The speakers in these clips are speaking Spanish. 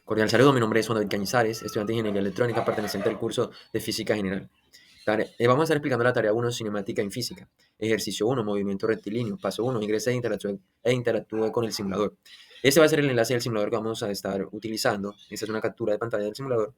Cordial saludo, mi nombre es Juan David Cañizares, estudiante de Ingeniería Electrónica perteneciente al curso de Física General. Vamos a estar explicando la tarea 1, Cinemática en Física. Ejercicio 1, Movimiento rectilíneo. Paso 1, ingresa e interactúe con el simulador. Este va a ser el enlace del simulador que vamos a estar utilizando. Esta es una captura de pantalla del simulador.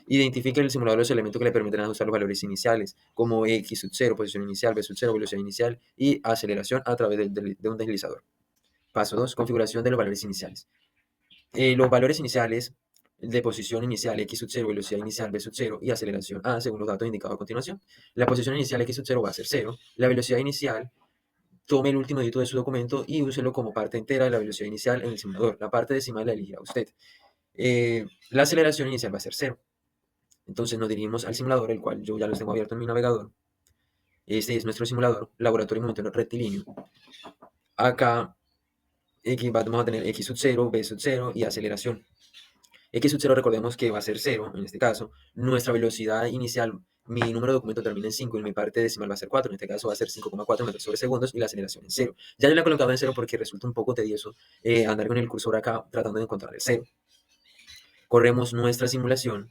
Identifique en el simulador los elementos que le permiten ajustar los valores iniciales, como x sub 0, posición inicial, b sub 0, velocidad inicial y aceleración a través de un deslizador. Paso 2, configuración de los valores iniciales. Los valores iniciales de posición inicial x sub 0, velocidad inicial v sub 0 y aceleración a según los datos indicados a continuación. La posición inicial x sub 0 va a ser 0. La velocidad inicial, tome el último dígito de su documento y úselo como parte entera de la velocidad inicial en el simulador. La parte decimal la elegirá usted. La aceleración inicial va a ser 0. Entonces nos dirigimos al simulador, el cual yo ya lo tengo abierto en mi navegador. Este es nuestro simulador, laboratorio de movimiento rectilíneo. Acá vamos a tener x sub 0, v sub 0 y aceleración. X sub 0 recordemos que va a ser 0 en este caso. Nuestra velocidad inicial, mi número de documento termina en 5 y mi parte decimal va a ser 4. En este caso va a ser 5,4 metros sobre segundos y la aceleración en 0. Ya yo la he colocado en 0 porque resulta un poco tedioso andar con el cursor acá tratando de encontrar el 0. Corremos nuestra simulación.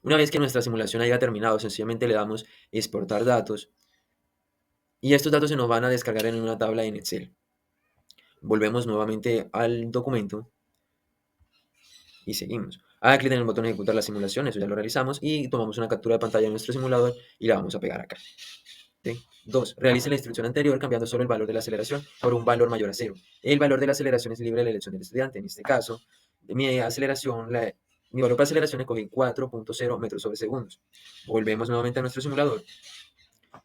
Una vez que nuestra simulación haya terminado, sencillamente le damos exportar datos y estos datos se nos van a descargar en una tabla en Excel. Volvemos nuevamente al documento y seguimos. Haga clic en el botón ejecutar la simulación, eso ya lo realizamos, y tomamos una captura de pantalla de nuestro simulador y la vamos a pegar acá. ¿Sí? 2. Realice la instrucción anterior cambiando solo el valor de la aceleración por un valor mayor a 0. El valor de la aceleración es libre de la elección del estudiante. En este caso, mi valor para aceleración escogí 4.0 metros sobre segundos. Volvemos nuevamente a nuestro simulador.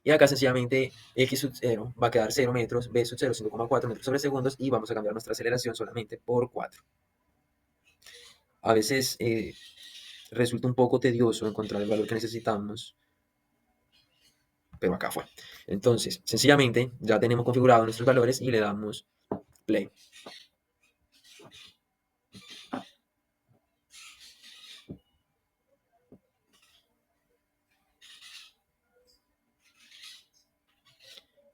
Y acá sencillamente x sub 0 va a quedar 0 metros, b sub 0 5,4 metros sobre segundos y vamos a cambiar nuestra aceleración solamente por 4. A veces resulta un poco tedioso encontrar el valor que necesitamos, pero acá fue. Entonces, sencillamente ya tenemos configurados nuestros valores y le damos play.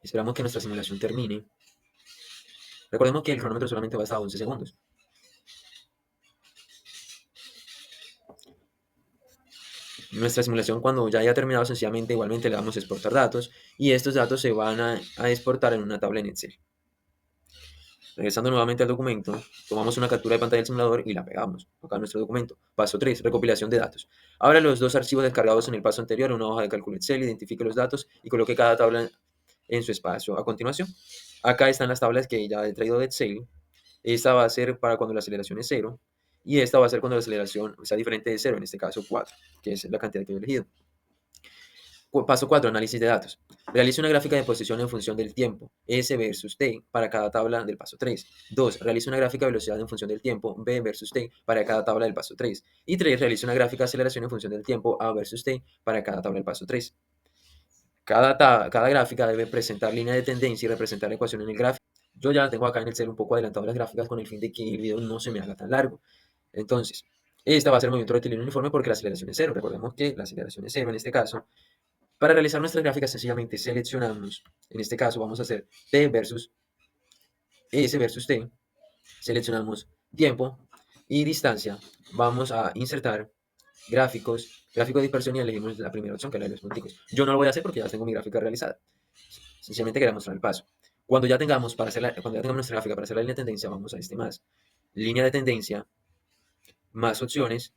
Esperamos que nuestra simulación termine. Recordemos que el cronómetro solamente va hasta 11 segundos. Nuestra simulación, cuando ya haya terminado, sencillamente igualmente le damos a exportar datos y estos datos se van a exportar en una tabla en Excel. Regresando nuevamente al documento, tomamos una captura de pantalla del simulador y la pegamos acá en nuestro documento. Paso 3, recopilación de datos. Abra los dos archivos descargados en el paso anterior en una hoja de cálculo Excel, identifique los datos y coloque cada tabla en su espacio. A continuación, acá están las tablas que ya he traído de Excel. Esta va a ser para cuando la aceleración es 0 y esta va a ser cuando la aceleración sea diferente de 0, en este caso 4, que es la cantidad que he elegido. Paso 4, análisis de datos. Realice una gráfica de posición en función del tiempo, S versus T, para cada tabla del paso 3. 2. Realice una gráfica de velocidad en función del tiempo, B versus T, para cada tabla del paso 3. Y 3. Realice una gráfica de aceleración en función del tiempo, A versus T, para cada tabla del paso 3. Cada gráfica debe presentar línea de tendencia y representar la ecuación en el gráfico. Yo ya tengo acá en el cel un poco adelantado las gráficas con el fin de que el video no se me haga tan largo. Entonces, esta va a ser el movimiento rectilíneo uniforme porque la aceleración es 0. Recordemos que la aceleración es 0 en este caso. Para realizar nuestras gráficas, sencillamente seleccionamos, en este caso vamos a hacer T versus S versus T, seleccionamos tiempo y distancia, vamos a insertar gráficos, gráfico de dispersión y elegimos la primera opción que es la de los punticos. Yo no lo voy a hacer porque ya tengo mi gráfica realizada, sencillamente quería mostrar el paso. Cuando ya tengamos nuestra gráfica para hacer la línea de tendencia, vamos a este más, línea de tendencia, más opciones,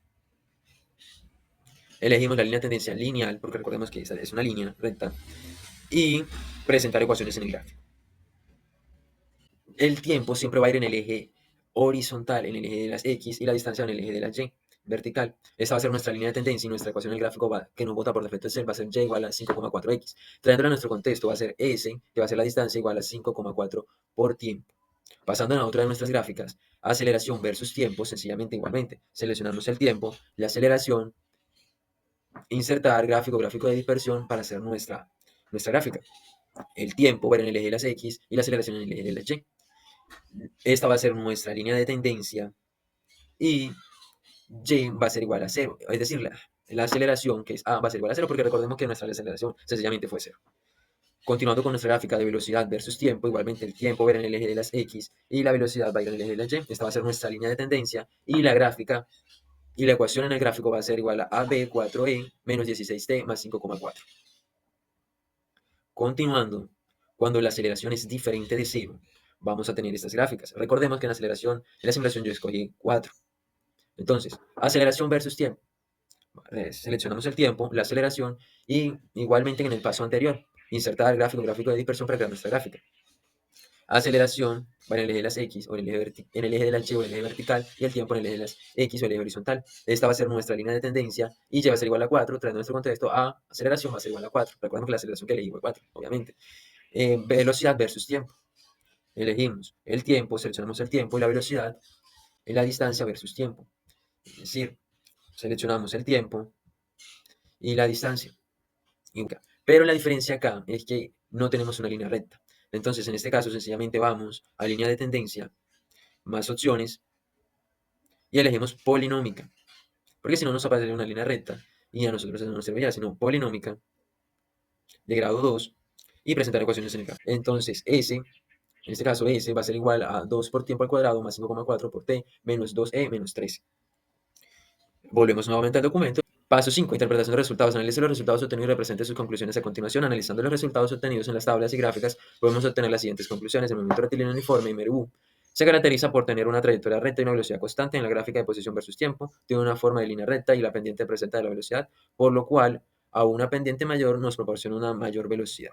elegimos la línea de tendencia lineal, porque recordemos que esta es una línea recta, y presentar ecuaciones en el gráfico. El tiempo siempre va a ir en el eje horizontal, en el eje de las X, y la distancia en el eje de las Y, vertical. Esta va a ser nuestra línea de tendencia y nuestra ecuación del gráfico que nos bota por defecto Excel va a ser Y igual a 5,4X. Trayéndolo a nuestro contexto va a ser S, que va a ser la distancia igual a 5,4 por tiempo. Pasando a otra de nuestras gráficas, aceleración versus tiempo, sencillamente igualmente. Seleccionamos el tiempo, la aceleración, insertar gráfico de dispersión para hacer nuestra gráfica. el tiempo va en el eje de las X y la aceleración en el eje de las Y. Esta va a ser nuestra línea de tendencia y Y va a ser igual a cero. Es decir, la aceleración, que es A, va a ser igual a cero, porque recordemos que nuestra aceleración sencillamente fue cero. Continuando con nuestra gráfica de velocidad versus tiempo, igualmente el tiempo va a ir en el eje de las X y la velocidad va a ir en el eje de las Y. Esta va a ser nuestra línea de tendencia y la gráfica y la ecuación en el gráfico va a ser igual a AB4E menos 16T más 5,4. Continuando, cuando la aceleración es diferente de cero, vamos a tener estas gráficas. Recordemos que en la simulación yo escogí 4. Entonces, aceleración versus tiempo. Seleccionamos el tiempo, la aceleración y igualmente en el paso anterior, insertar el gráfico de dispersión para crear nuestra gráfica. Aceleración va en el eje de las X o en el eje de la Y o en el eje vertical y el tiempo en el eje de las X o el eje horizontal. Esta va a ser nuestra línea de tendencia y Y va a ser igual a 4, trae nuestro contexto a aceleración va a ser igual a 4. Recordemos que la aceleración que elegí fue 4, obviamente. Velocidad versus tiempo. Elegimos el tiempo, seleccionamos el tiempo y la velocidad en la distancia versus tiempo. Es decir, seleccionamos el tiempo y la distancia. Pero la diferencia acá es que no tenemos una línea recta. Entonces, en este caso, sencillamente vamos a línea de tendencia, más opciones, y elegimos polinómica. Porque si no nos aparece una línea recta, y a nosotros no nos serviría, sino polinómica, de grado 2, y presentar ecuaciones en el campo. Entonces, en este caso, S va a ser igual a 2 por tiempo al cuadrado más 5,4 por T menos 2E menos 13. Volvemos nuevamente al documento. Paso 5. Interpretación de resultados. Analice los resultados obtenidos y represente sus conclusiones a continuación. Analizando los resultados obtenidos en las tablas y gráficas, podemos obtener las siguientes conclusiones. El movimiento rectilíneo uniforme, MRU, se caracteriza por tener una trayectoria recta y una velocidad constante en la gráfica de posición versus tiempo. Tiene una forma de línea recta y la pendiente presenta de la velocidad, por lo cual a una pendiente mayor nos proporciona una mayor velocidad.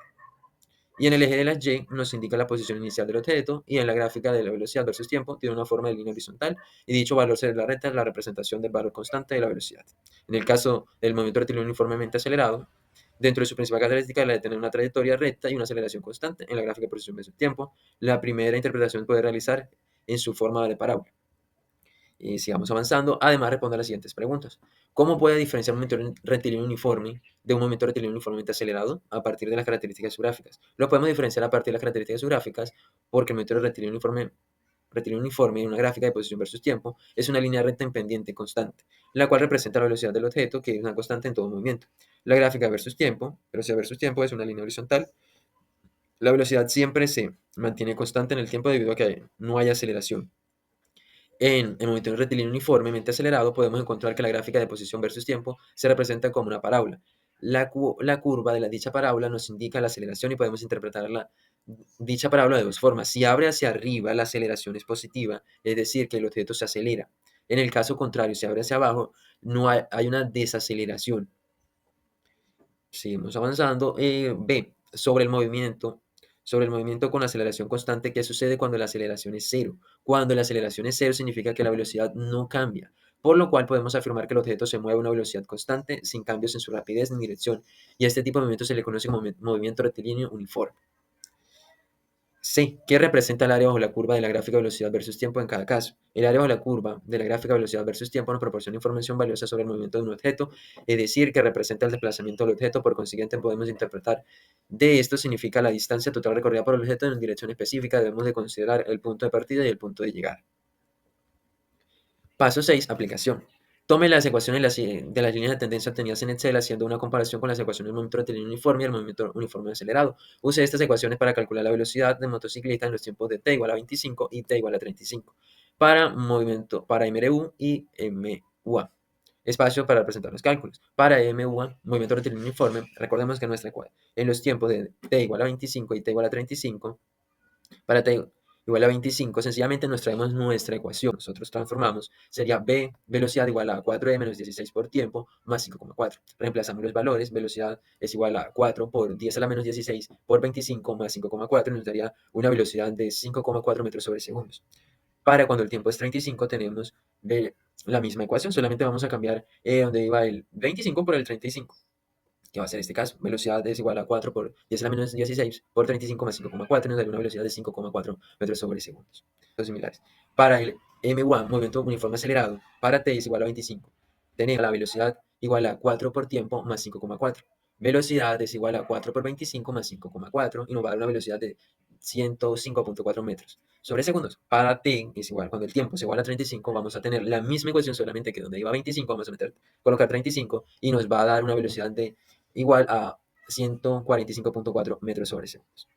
Y en el eje de las Y nos indica la posición inicial del objeto y en la gráfica de la velocidad versus tiempo tiene una forma de línea horizontal y dicho valor será la recta, la representación del valor constante de la velocidad. En el caso del movimiento rectilíneo uniformemente acelerado, dentro de su principal característica es la de tener una trayectoria recta y una aceleración constante en la gráfica de posición versus tiempo. La primera interpretación puede realizar en su forma de parábola. Y sigamos avanzando. Además, responde a las siguientes preguntas. ¿Cómo puede diferenciar un movimiento rectilíneo uniforme de un movimiento rectilíneo uniformemente acelerado a partir de las características geográficas? Lo podemos diferenciar a partir de las características geográficas porque el movimiento rectilíneo uniforme en una gráfica de posición versus tiempo es una línea recta en pendiente constante, la cual representa la velocidad del objeto, que es una constante en todo movimiento. La gráfica versus tiempo, velocidad versus tiempo, es una línea horizontal. La velocidad siempre se mantiene constante en el tiempo debido a que no hay aceleración. En el movimiento rectilíneo uniformemente acelerado podemos encontrar que la gráfica de posición versus tiempo se representa como una parábola. La curva de dicha parábola nos indica la aceleración y podemos interpretar dicha parábola de dos formas. Si abre hacia arriba, la aceleración es positiva, es decir, que el objeto se acelera. En el caso contrario, si abre hacia abajo, no hay una desaceleración. Seguimos avanzando. B, sobre el movimiento con aceleración constante, ¿qué sucede cuando la aceleración es cero? Cuando la aceleración es cero significa que la velocidad no cambia, por lo cual podemos afirmar que el objeto se mueve a una velocidad constante sin cambios en su rapidez ni dirección, y a este tipo de movimiento se le conoce como movimiento rectilíneo uniforme. C. ¿Qué representa el área bajo la curva de la gráfica de velocidad versus tiempo en cada caso? El área bajo la curva de la gráfica de velocidad versus tiempo nos proporciona información valiosa sobre el movimiento de un objeto, es decir, que representa el desplazamiento del objeto. Por consiguiente, podemos interpretar de esto significa la distancia total recorrida por el objeto en dirección específica. Debemos de considerar el punto de partida y el punto de llegada. Paso 6. Aplicación. Tome las ecuaciones de las líneas de tendencia obtenidas en Excel haciendo una comparación con las ecuaciones del movimiento rectilíneo uniforme y el movimiento uniforme acelerado. Use estas ecuaciones para calcular la velocidad de motociclista en los tiempos de t igual a 25 y t igual a 35 para MRU y MUA. Espacio para presentar los cálculos. Para MUA, movimiento rectilíneo uniforme, recordemos que en los tiempos de t igual a 25 y t igual a 35, para t igual a 25, sencillamente nos traemos nuestra ecuación. Nosotros transformamos, sería b, velocidad igual a 4e menos 16 por tiempo, más 5,4. Reemplazamos los valores, velocidad es igual a 4 por 10 a la menos 16 por 25 más 5,4, nos daría una velocidad de 5,4 metros sobre segundos. Para cuando el tiempo es 35 tenemos la misma ecuación, solamente vamos a cambiar donde iba el 25 por el 35, que va a ser este caso. Velocidad es igual a 4 por 10 a la menos 16 por 35 más 5,4, nos daría una velocidad de 5,4 metros sobre segundos. Los similares. Para el M1, movimiento uniforme acelerado, para T es igual a 25. Tenemos la velocidad igual a 4 por tiempo más 5,4. velocidad es igual a 4 por 25 más 5,4 y nos va a dar una velocidad de 105,4 metros sobre segundos. Para t es igual, cuando el tiempo es igual a 35, vamos a tener la misma ecuación, solamente que donde iba 25 vamos a colocar 35 y nos va a dar una velocidad de igual a 145,4 metros sobre segundos.